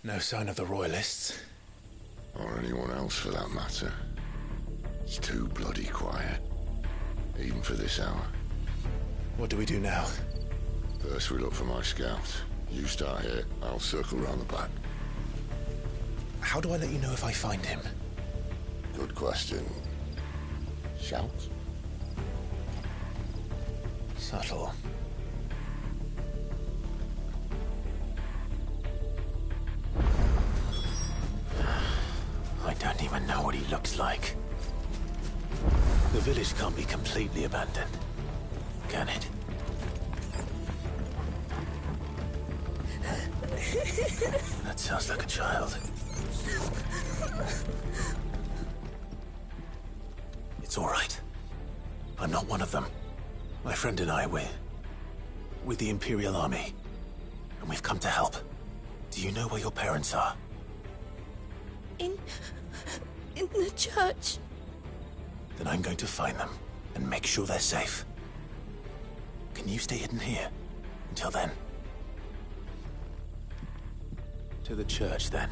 No sign of the Royalists. Or anyone else for that matter. It's too bloody quiet. Even for this hour. What do we do now? First we look for my scouts. You start here, I'll circle round the back. How do I let you know if I find him? Good question. Shout? Subtle. I don't even know what he looks like. The village can't be completely abandoned, can it? That sounds like a child. It's all right. I'm not one of them. My friend and I, we're with the Imperial Army, and we've come to help. Do you know where your parents are? In the church. Then I'm going to find them and make sure they're safe. Can you stay hidden here until then? To the church, then.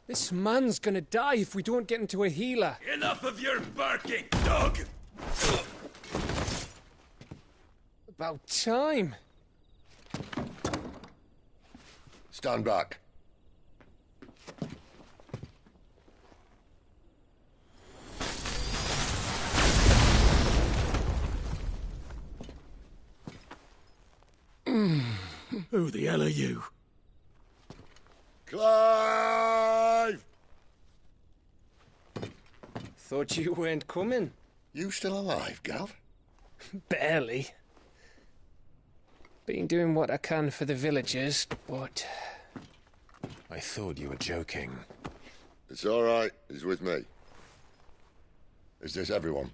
This man's gonna die if we don't get into a healer. Enough of your barking, dog! About time. Stand back. Who the hell are you? Clive! Thought you weren't coming. You still alive, Gav? Barely. Been doing what I can for the villagers, but... I thought you were joking. It's all right. He's with me. Is this everyone?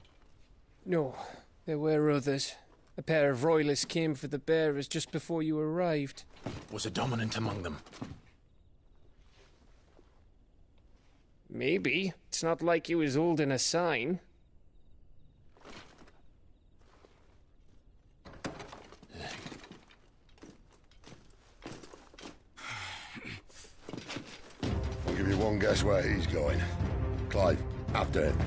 No, there were others. A pair of royalists came for the bearers just before you arrived. Was a dominant among them? Maybe. It's not like he was holding a sign. I'll give you one guess where he's going. Clive, after him.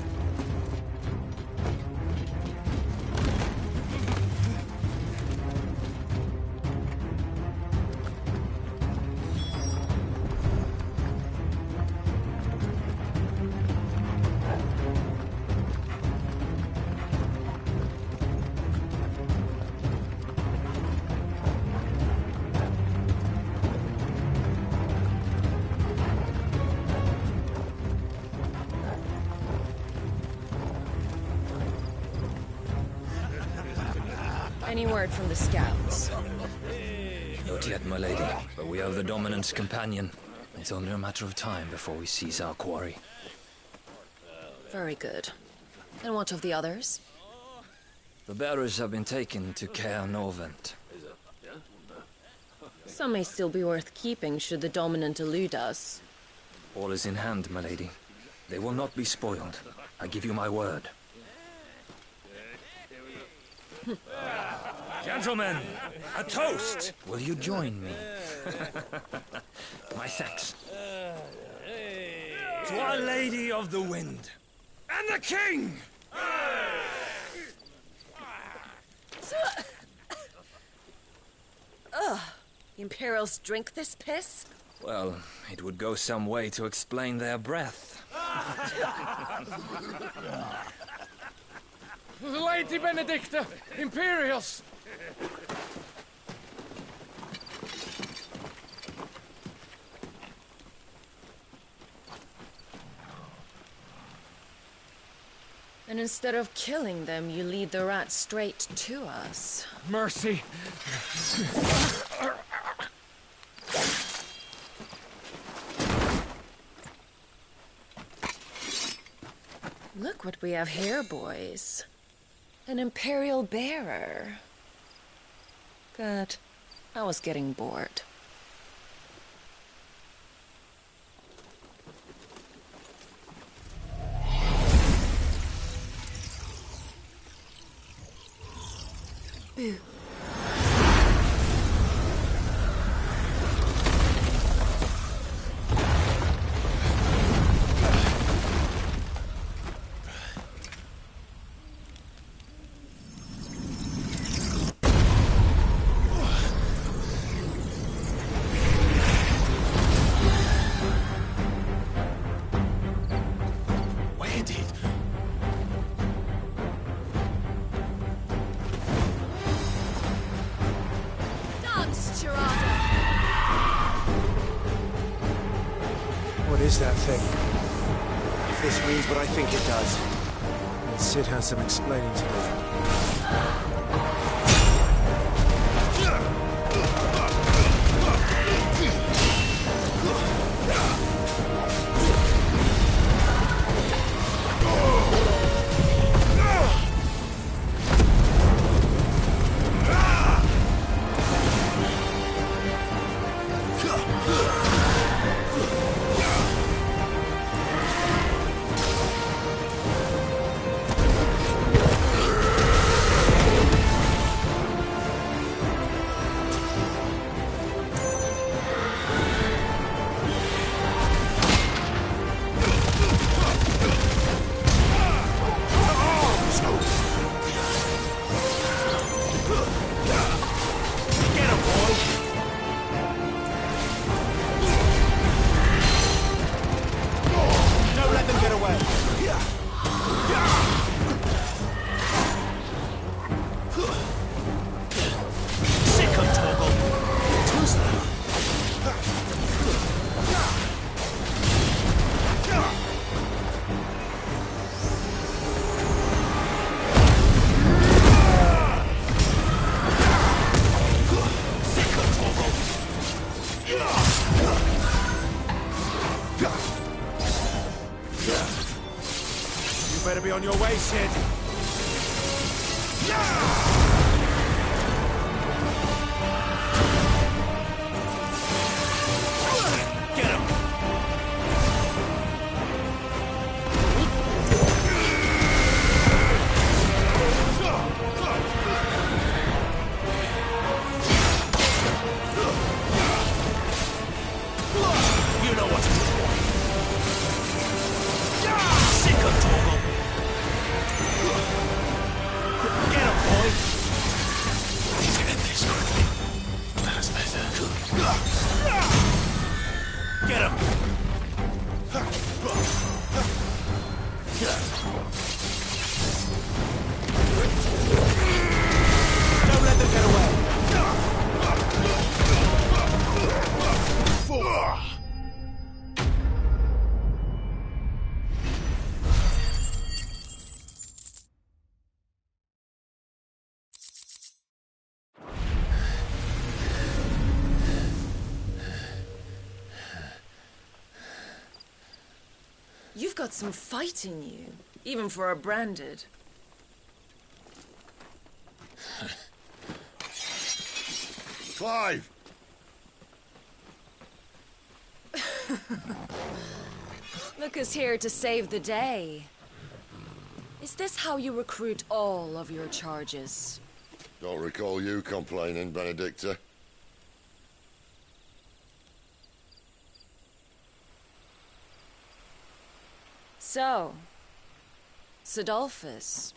Any word from the scouts? Not yet, my lady, but we have the Dominant's companion. It's only a matter of time before we seize our quarry. Very good. And what of the others? The bearers have been taken to Caer Norvent. Some may still be worth keeping should the Dominant elude us. All is in hand, my lady. They will not be spoiled. I give you my word. Gentlemen, a toast! Will you join me? My thanks. To Our Lady of the Wind. And the King! Ugh. The Imperials drink this piss? Well, it would go some way to explain their breath. Lady Benedicta! Imperials! And instead of killing them, you lead the rats straight to us. Mercy! Look what we have here, boys. An Imperial bearer. Good. I was getting bored. Boo. What is that thing? If this means what I think it does, then Sid has some explaining to do. Better be on your way, Sid. Get him! You know what to do. Sick of Torgal. Get him, boy! Need to end this quickly. That's better. Get him! Don't let them get away! You've got some fight in you, even for a branded. Clive! Look who's here to save the day. Is this how you recruit all of your charges? Don't recall you complaining, Benedicta. So, Sidolphus,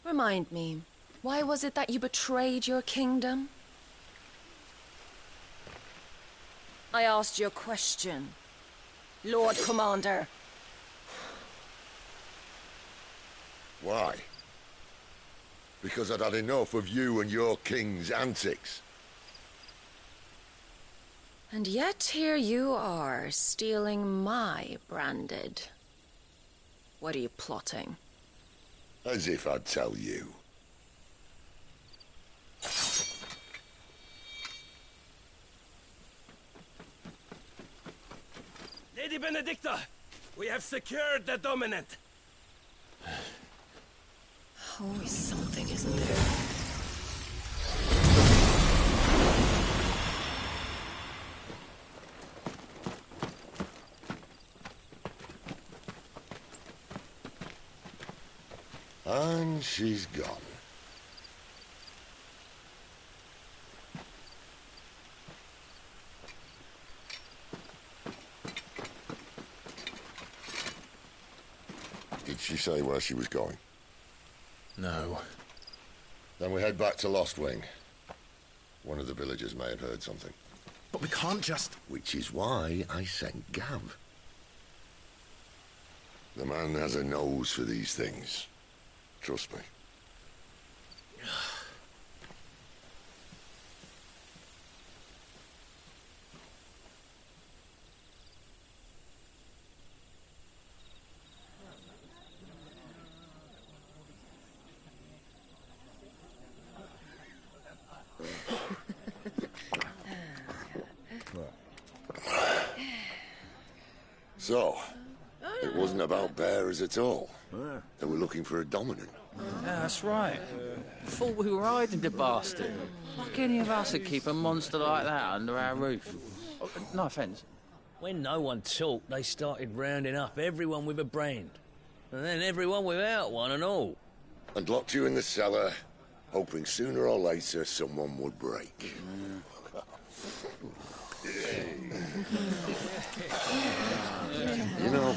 remind me, why was it that you betrayed your kingdom? I asked you a question, Lord Commander. Why? Because I'd had enough of you and your king's antics. And yet here you are, stealing my branded. What are you plotting? As if I'd tell you. Lady Benedicta, we have secured the dominant. Always something, isn't there? And she's gone. Did she say where she was going? No. Then we head back to Lost Wing. One of the villagers may have heard something. But we can't just... Which is why I sent Gav. The man has a nose for these things. Trust me. So, it wasn't about bearers at all. They were looking for a dominant. Yeah, that's right. Thought we were hiding the bastard. Like any of us would keep a monster like that under our roof. Oh, no offence. When no one talked, they started rounding up everyone with a brand. And then everyone without one and all. And locked you in the cellar, hoping sooner or later someone would break. You know,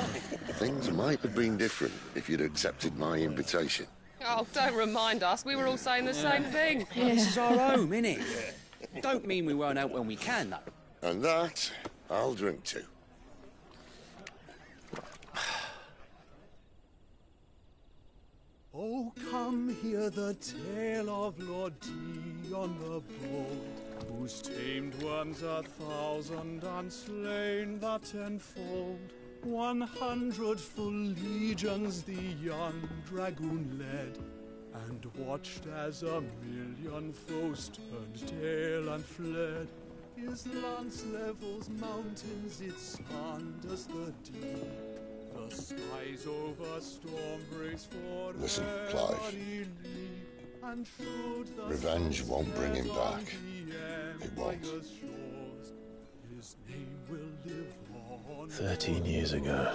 things might have been different if you'd accepted my invitation. Oh, don't remind us. We were all saying the same thing. This is our home, innit? Don't mean we won't help when we can, though. And that, I'll drink to. Oh, come hear the tale of Lord Dion the Bold, whose tamed worms 1,000 and slain the tenfold. 100 full legions the young dragoon led, and watched as 1,000,000 foes turned tail and fled. His lance levels mountains, it sanders the deep. The skies over storm breaks for Listen, Clive. Revenge won't bring him back. It won't. 13 years ago,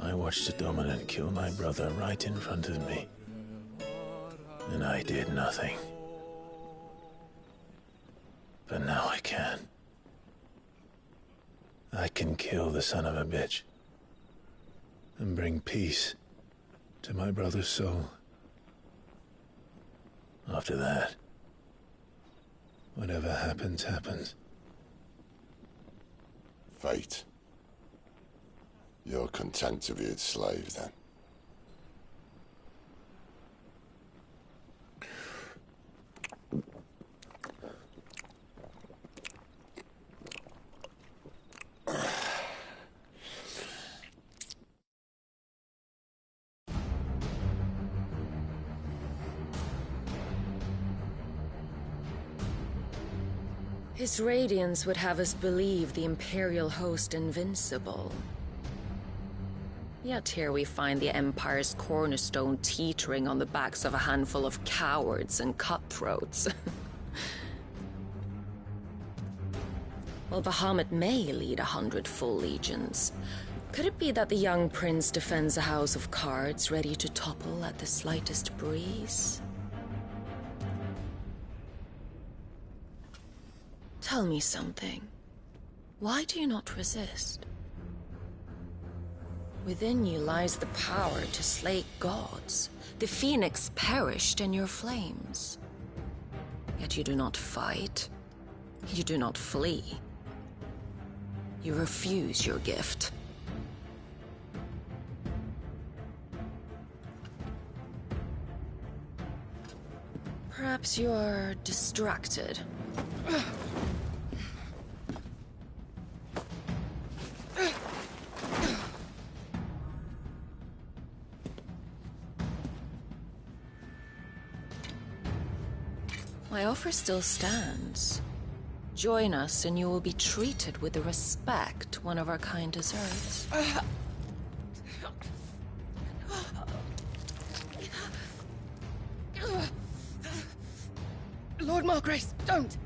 I watched a dominant kill my brother right in front of me. And I did nothing. But now I can. I can kill the son of a bitch. And bring peace to my brother's soul. After that, whatever happens, happens. Fate. You're content to be its slave, then? His radiance would have us believe the Imperial host invincible. Yet here we find the Empire's cornerstone teetering on the backs of a handful of cowards and cutthroats. While Bahamut may lead 100 full legions, could it be that the young prince defends a house of cards ready to topple at the slightest breeze? Tell me something. Why do you not resist? Within you lies the power to slay gods. The phoenix perished in your flames. Yet you do not fight. You do not flee. You refuse your gift. Perhaps you're distracted. My offer still stands. Join us and you will be treated with the respect one of our kind deserves. Lord Margrace, don't!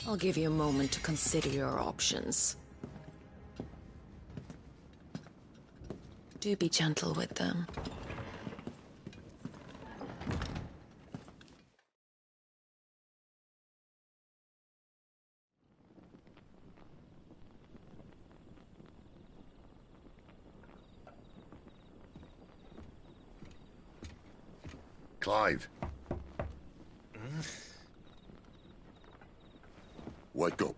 I'll give you a moment to consider your options. Do be gentle with them. Clive. Wake up.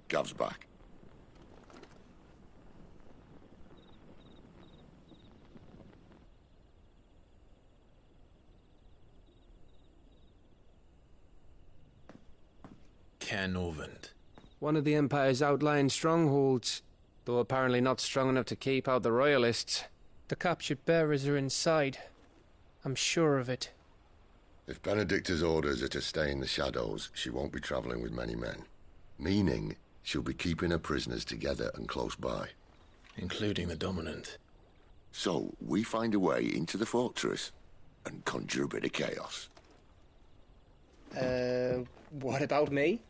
Gav's back. Ken Orvand. One of the Empire's outlying strongholds, though apparently not strong enough to keep out the Royalists. The captured bearers are inside. I'm sure of it. If Benedicta's orders are to stay in the shadows, she won't be travelling with many men. Meaning, she'll be keeping her prisoners together and close by. Including the Dominant. So, we find a way into the fortress and conjure a bit of chaos. What about me?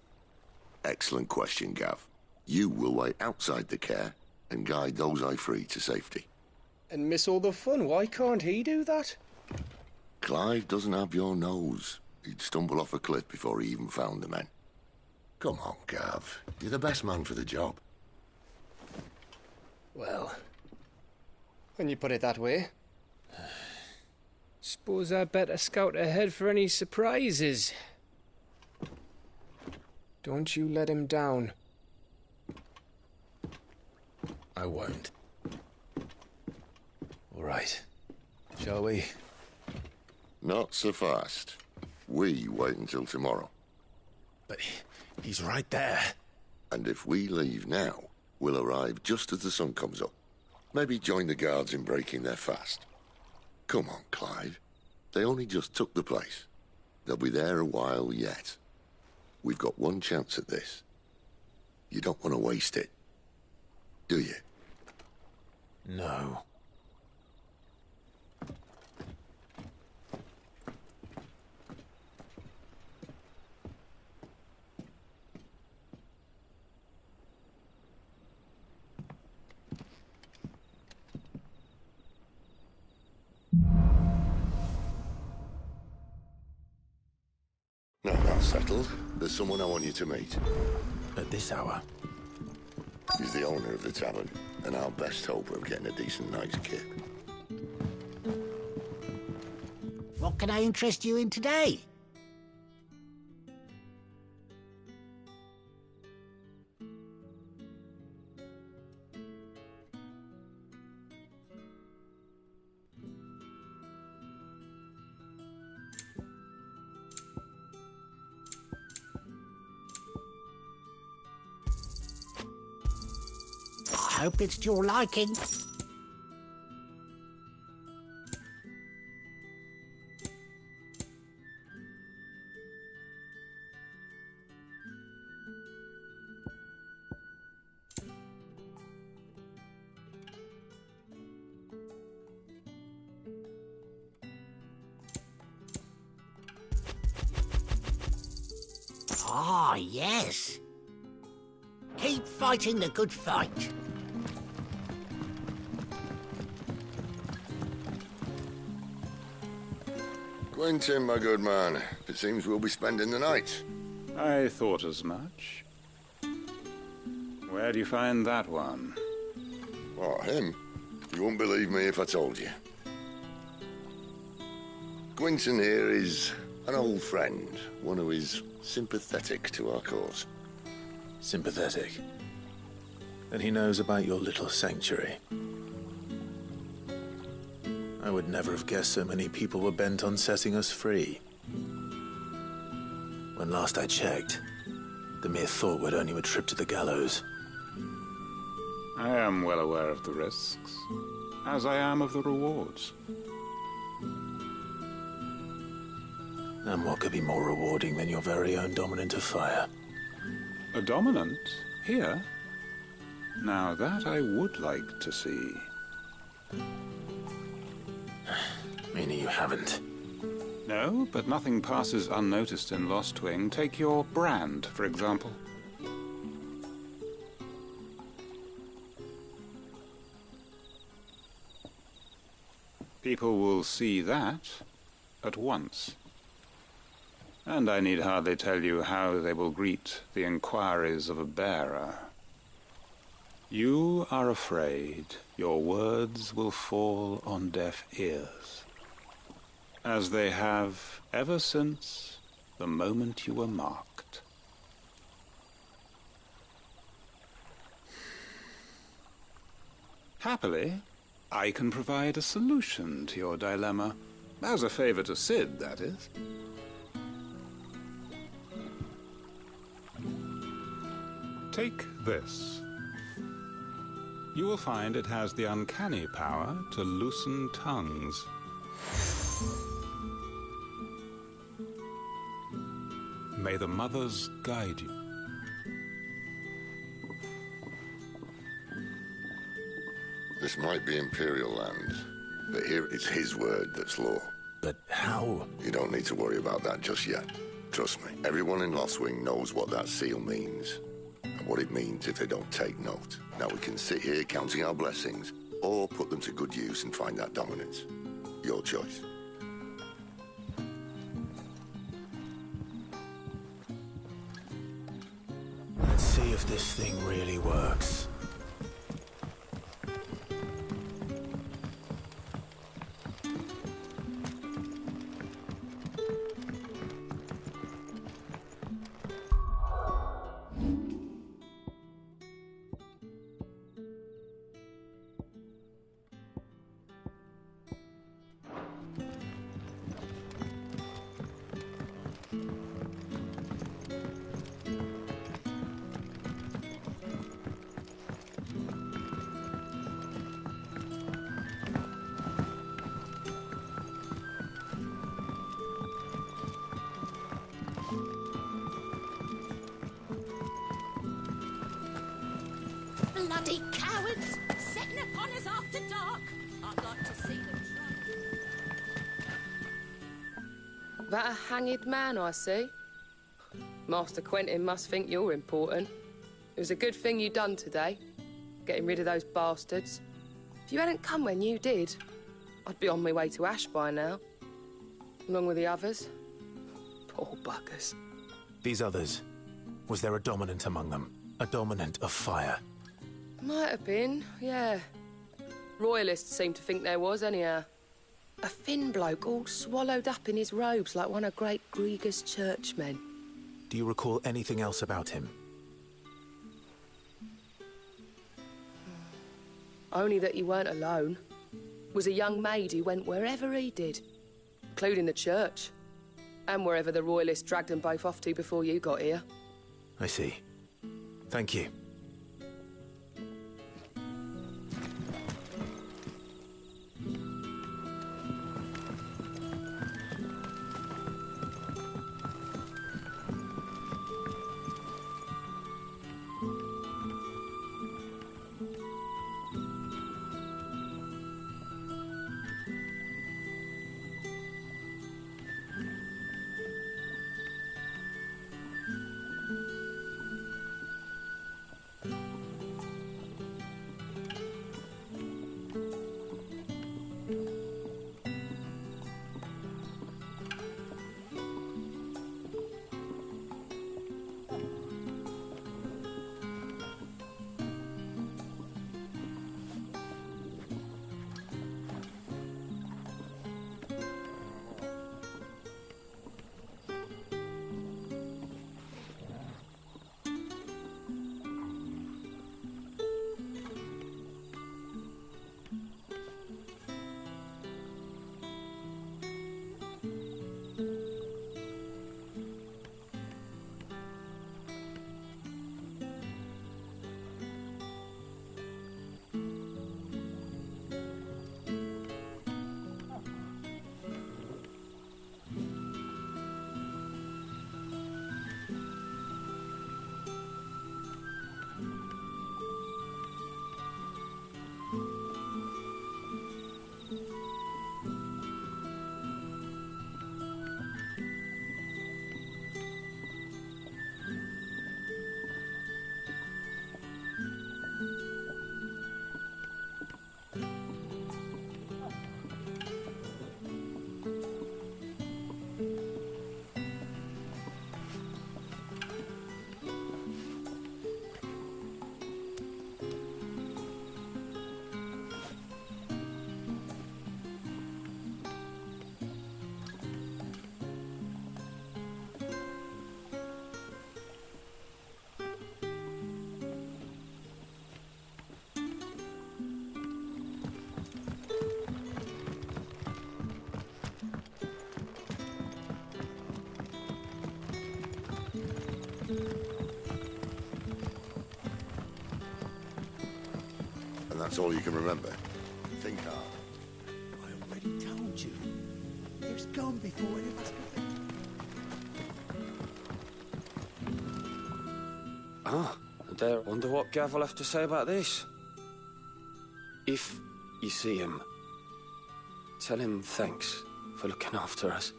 Excellent question, Gav. You will wait outside the care and guide those I free to safety. And miss all the fun. Why can't he do that? Clive doesn't have your nose. He'd stumble off a cliff before he even found the men. Come on, Gav. You're the best man for the job. Well, when you put it that way. Suppose I'd better scout ahead for any surprises. Don't you let him down. I won't. All right. Shall we? Not so fast. We wait until tomorrow. But he's right there. And if we leave now, we'll arrive just as the sun comes up. Maybe join the guards in breaking their fast. Come on, Clive. They only just took the place. They'll be there a while yet. We've got one chance at this. You don't want to waste it, do you? No. Now that's settled. There's someone I want you to meet. At this hour? He's the owner of the tavern, and our best hope of getting a decent night's kip. What can I interest you in today? I hope it's to your liking. Ah, yes. Keep fighting the good fight. Quentin, my good man. It seems we'll be spending the night. I thought as much. Where do you find that one? What, him? You wouldn't believe me if I told you. Quentin here is an old friend, one who is sympathetic to our cause. Sympathetic? Then he knows about your little sanctuary. I would never have guessed so many people were bent on setting us free. When last I checked, the mere thought would earn you a trip to the gallows. I am well aware of the risks, as I am of the rewards. And what could be more rewarding than your very own dominant of fire? A dominant? Here? Now that I would like to see. Meaning you haven't? No, but nothing passes unnoticed in Lost Wing. Take your brand, for example. People will see that at once. And I need hardly tell you how they will greet the inquiries of a bearer. You are afraid your words will fall on deaf ears, as they have ever since the moment you were marked. Happily, I can provide a solution to your dilemma, as a favor to Sid, that is. Take this. You will find it has the uncanny power to loosen tongues. May the mothers guide you. This might be Imperial land, but here it's his word that's law. But how? You don't need to worry about that just yet. Trust me, everyone in Lost Wing knows what that seal means, and what it means if they don't take note. Now we can sit here counting our blessings, or put them to good use and find that dominance. Your choice. Let's see if this thing really works. Bloody cowards! Setting upon us after dark! I've got to see them try. That a hanged man I see? Master Quentin must think you're important. It was a good thing you done today, getting rid of those bastards. If you hadn't come when you did, I'd be on my way to Ash by now, along with the others. Poor buggers. These others, was there a dominant among them? A dominant of fire? Might have been, yeah. Royalists seem to think there was, anyhow. A thin bloke all swallowed up in his robes like one of Great Grieger's churchmen. Do you recall anything else about him? Only that he weren't alone. Was a young maid who went wherever he did, including the church, and wherever the Royalists dragged them both off to before you got here. I see. Thank you. That's all you can remember. Think hard. I already told you. It was gone before any of us got Ah, I dare wonder what Gav will have to say about this. If you see him, tell him thanks for looking after us.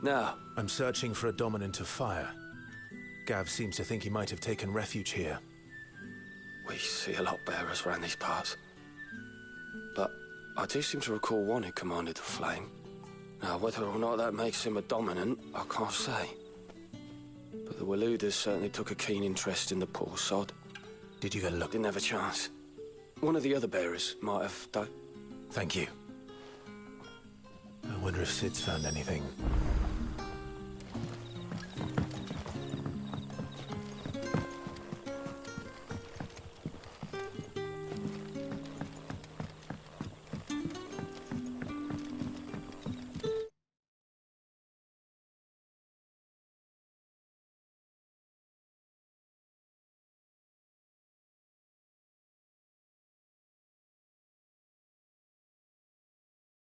Now, I'm searching for a dominant of fire. Gav seems to think he might have taken refuge here. we see a lot bearers around these parts. But I do seem to recall one who commanded the flame. Now, whether or not that makes him a dominant, I can't say. But the Waluders certainly took a keen interest in the poor sod. Did you get a look? Didn't have a chance. One of the other bearers might have, though. Thank you. I wonder if Sid's found anything.